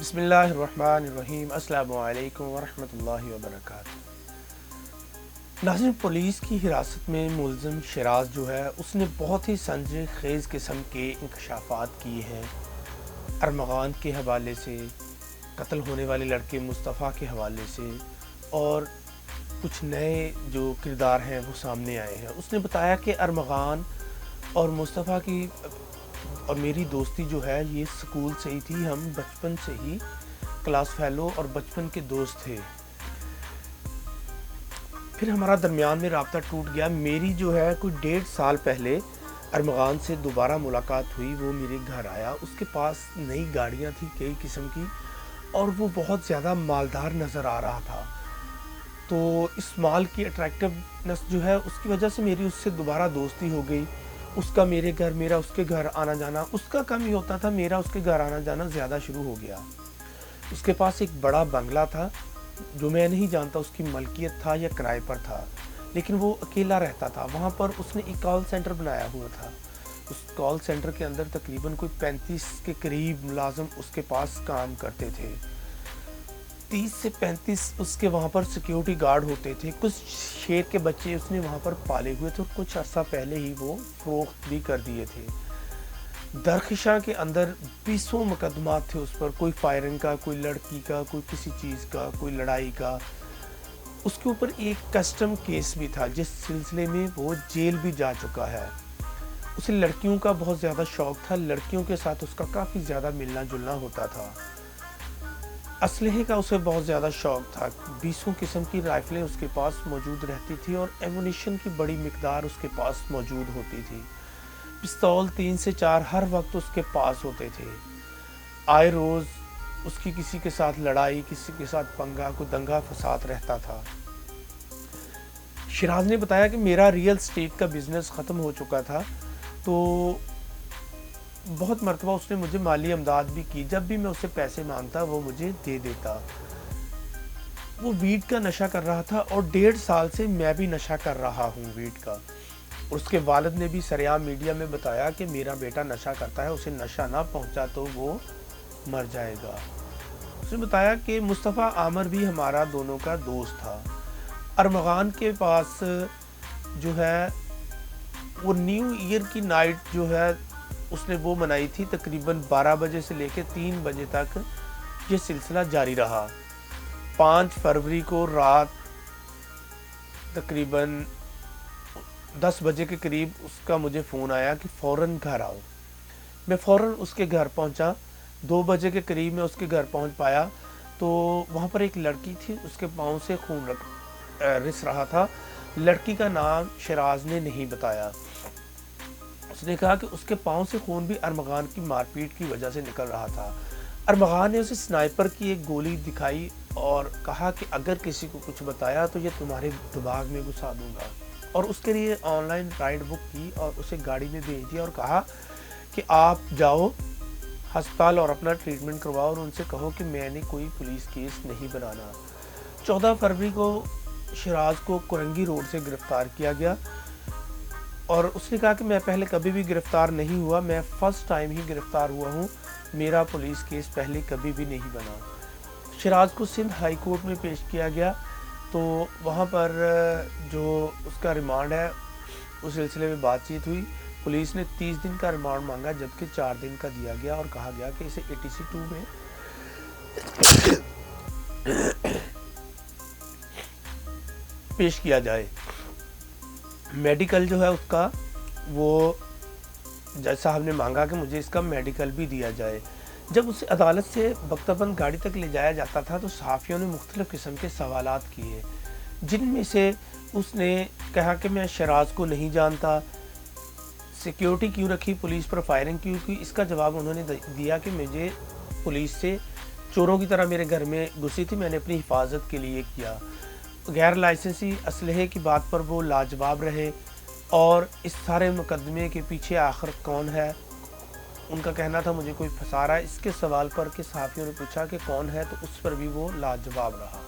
बिस्मिल्लाहिर्रहमानिर्रहीम। अस्सलामु अलैकुम वरहमतुल्लाहि वबरकातुहू। नाज़रीन, पुलिस की हिरासत में मुलज़िम शिराज जो है उसने बहुत ही संजीदा खेज़ किस्म के इंकशाफात किए हैं। अरमगान के हवाले से, कत्ल होने वाले लड़के मुस्तफ़ा के हवाले से और कुछ नए जो किरदार हैं वो सामने आए हैं। उसने बताया कि अरमगान और मुस्तफ़ा की और मेरी दोस्ती जो है ये स्कूल से ही थी। हम बचपन से ही क्लास फेलो और बचपन के दोस्त थे। फिर हमारा दरमियान में राब्ता टूट गया। मेरी जो है कोई 1.5 साल पहले अरमगान से दोबारा मुलाकात हुई। वो मेरे घर आया, उसके पास नई गाड़ियाँ थी कई किस्म की और वो बहुत ज़्यादा मालदार नज़र आ रहा था। तो इस माल की अट्रैक्टिवनेस जो है उसकी वजह से मेरी उससे दोबारा दोस्ती हो गई। उसका मेरे घर, मेरा उसके घर आना जाना, उसका कम ही होता था, मेरा उसके घर आना जाना ज़्यादा शुरू हो गया। उसके पास एक बड़ा बंगला था जो मैं नहीं जानता उसकी मलकियत था या किराए पर था, लेकिन वो अकेला रहता था। वहाँ पर उसने एक कॉल सेंटर बनाया हुआ था। उस कॉल सेंटर के अंदर तकरीबन कोई 35 के करीब मुलाजिम उसके पास काम करते थे। 30 से 35 उसके वहाँ पर सिक्योरिटी गार्ड होते थे। कुछ शेर के बच्चे उसने वहाँ पर पाले हुए थे और कुछ अर्सा पहले ही वो फरोख्त भी कर दिए थे। दरख्शां के अंदर 20 मुकदमात थे उस पर, कोई फायरिंग का, कोई लड़की का, कोई किसी चीज़ का, कोई लड़ाई का। उसके ऊपर एक कस्टम केस भी था जिस सिलसिले में वो जेल भी जा चुका है। उसे लड़कियों का बहुत ज़्यादा शौक़ था, लड़कियों के साथ उसका काफ़ी ज़्यादा मिलना जुलना होता था। असलहे का उसे बहुत ज़्यादा शौक़ था। 20 किस्म की राइफ़लें उसके पास मौजूद रहती थी और एमुनिशन की बड़ी मिकदार उसके पास मौजूद होती थी। पिस्तौल 3 से 4 हर वक्त उसके पास होते थे। आए रोज़ उसकी किसी के साथ लड़ाई, किसी के साथ पंगा, कोई दंगा फसाद रहता था। शिराज ने बताया कि मेरा रियल एस्टेट का बिज़नेस ख़त्म हो चुका था, तो बहुत मरतबा उसने मुझे माली इमदाद भी की। जब भी मैं उससे पैसे मांगता वो मुझे दे देता। वो वीड का नशा कर रहा था और 1.5 साल से मैं भी नशा कर रहा हूँ वीड का। उसके वालिद ने भी सरेआम मीडिया में बताया कि मेरा बेटा नशा करता है, उसे नशा ना पहुँचा तो वो मर जाएगा। उसने बताया कि मुस्तफ़ा आमर भी हमारा दोनों का दोस्त था। अरमगान के पास जो है वो न्यू ईयर की नाइट जो है उसने वो मनाई थी। तकरीबन 12 बजे से लेकर 3 बजे तक ये सिलसिला जारी रहा। 5 फरवरी को रात तकरीबन 10 बजे के करीब उसका मुझे फ़ोन आया कि फ़ौरन घर आओ। मैं फ़ौरन उसके घर पहुंचा। 2 बजे के करीब मैं उसके घर पहुंच पाया तो वहाँ पर एक लड़की थी, उसके पाँव से खून रिस रहा था। लड़की का नाम शिराज ने नहीं बताया। उसने कहा कि उसके पाँव से खून भी अरमगान की मारपीट की वजह से निकल रहा था। अरमगान ने उसे स्नाइपर की एक गोली दिखाई और कहा कि अगर किसी को कुछ बताया तो ये तुम्हारे दिमाग में घुसा दूंगा, और उसके लिए ऑनलाइन राइड बुक की और उसे गाड़ी में भेज दिया और कहा कि आप जाओ अस्पताल और अपना ट्रीटमेंट करवाओ और उनसे कहो कि मैंने कोई पुलिस केस नहीं बनाना। 14 फरवरी को शिराज को कुरंगी रोड से गिरफ़्तार किया गया और उसने कहा कि मैं पहले कभी भी गिरफ़्तार नहीं हुआ, मैं फ़र्स्ट टाइम ही गिरफ़्तार हुआ हूँ, मेरा पुलिस केस पहले कभी भी नहीं बना। शिराज को सिंध हाई कोर्ट में पेश किया गया तो वहाँ पर जो उसका रिमांड है उस सिलसिले में बातचीत हुई। पुलिस ने 30 दिन का रिमांड मांगा जबकि 4 दिन का दिया गया और कहा गया कि इसे ATC 2 में पेश किया जाए। मेडिकल जो है उसका वो जज साहब ने मांगा कि मुझे इसका मेडिकल भी दिया जाए। जब उसे अदालत से बख्तबंद गाड़ी तक ले जाया जाता था तो सहाफ़ियों ने मुख्तलिफ़ किस्म के सवालात किए, जिनमें से उसने कहा कि मैं शिराज को नहीं जानता, सिक्योरिटी क्यों रखी, पुलिस पर फायरिंग क्यों की। इसका जवाब उन्होंने दिया कि मुझे पुलिस से चोरों की तरह मेरे घर में घुसी थी, मैंने अपनी हिफाजत के लिए किया। गैर लाइसेंसी असलहे की बात पर वो लाजवाब रहे और इस सारे मुकदमे के पीछे आखिर कौन है, उनका कहना था मुझे कोई फंसा रहा है। इसके सवाल पर कि सहाफ़ियों ने पूछा कि कौन है तो उस पर भी वो लाजवाब रहा।